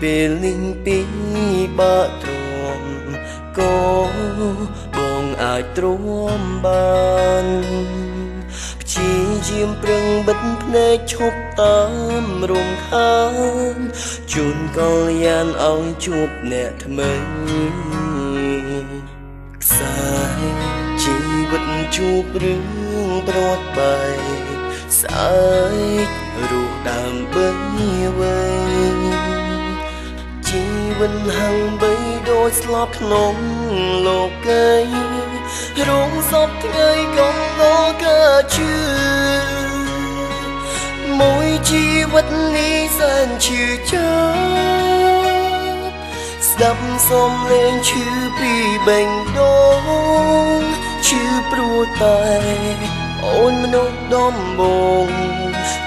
ពេលនេះពីបាក់ទ្រាំក៏បងអាចទ្រាំបានព្យាយាមប្រឹងបិទភ្នែកឈប់តាមរំខានជូនកលយានឲ្យជួបអ្នកថ្មីខ្សែជីវិតជួបរឿងប្រត់បែកស្អែករស់ដើម្បីវិញជីវិតហាំងបីដូចស្លាប់ក្នុងលោកីរងសពថ្ងៃកំឡោកើជឿមួយជីវិតនេះសែនឈឺចាប់ស្ដាប់សំឡេងឈឺពីបេះដូងឈឺព្រោះតែអូនមនុស្សដំបង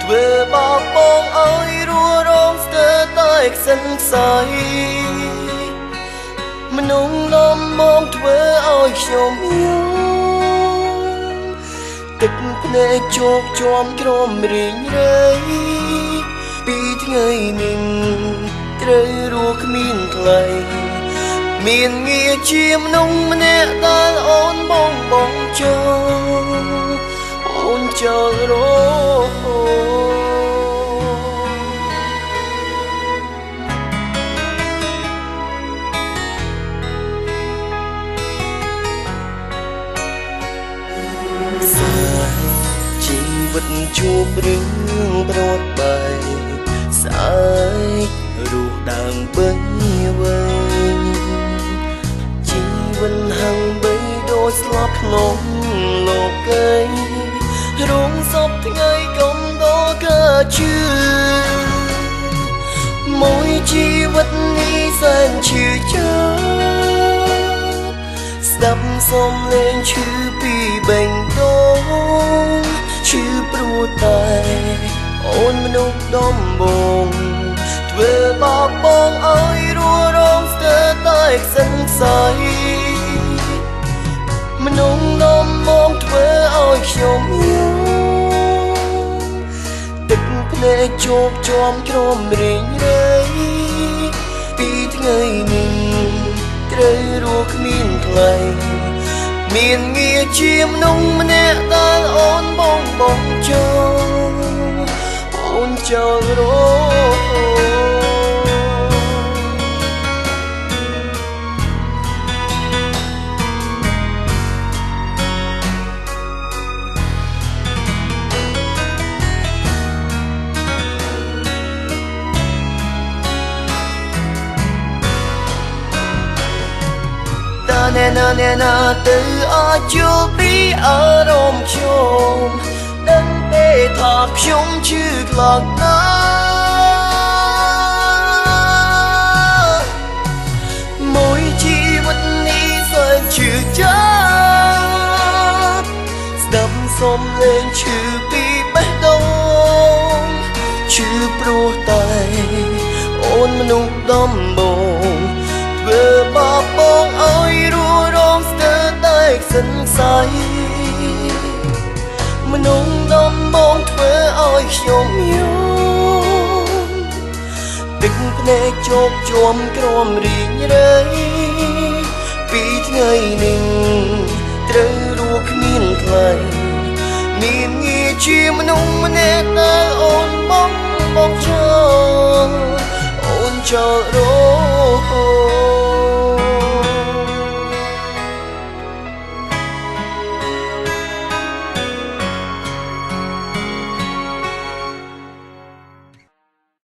ធ្វើបាបបងឲ្យរស់រងស្ទើរតែខ្សិនខ្សៃមនុស្សដំបងធ្វើឲ្យខ្ញុំយំទឹកភ្នែកជោកជាំក្រំរីងរៃពីថ្ងៃនេះត្រូវរស់គ្មានថ្លៃមានងារជាមនុស្សម្នាក់ដែលអូនបងចូលអូនចូលរជីវិតជួបរឿងប្រត់បែកស្អែករស់ដើម្បីវិញជីវិតហាំងបីដូចស្លាប់ក្នុងលោកីរងសពថ្ងៃកំដរកើជឿមួយជីវិតនេះសែនឈឺចាប់ស្ដាប់សំឡេងឈឺពីបេះដូងឈឺព្រោះតែអូនមនុស្សដំបងធ្វើបាបបងឲ្យរស់រងស្ទើរតែខ្សិនខ្សៃមនុស្សដំបងធ្វើឲ្យខ្ញុំយំទឹកភ្នែកជោកជាំក្រំរីងរៃពីថ្ងៃនេះត្រូវរស់គ្មានថ្លៃមានងារជាមនុស្សម្នាក់ដែលអូនបងចូលអូនចូលរណែណាទៅអាចយល់ពីអារម្មណ៍ខ្ញុំដឹងទេថាខ្ញុំឈឺខ្លាំងណាស់មួយជីវិតនេះសែនឈឺចាប់ស្ដាប់សំឡេងឈឺពីបេះដូងឈឺព្រោះតែអូនមនុស្សដំបងធ្វើបាបបងឲ្យរស់រងស្ទើរតែខ្សិនខ្សៃមនុស្សដំបងធ្វើឲ្យខ្ញុំយំទឹកភ្នែកជោកជាំក្រំរីងរៃពីថ្ងៃនេះត្រូវរស់គ្មានថ្លៃមានងារជាមនុស្សម្នាក់ដែលអូនបងចូលអូនចូលរ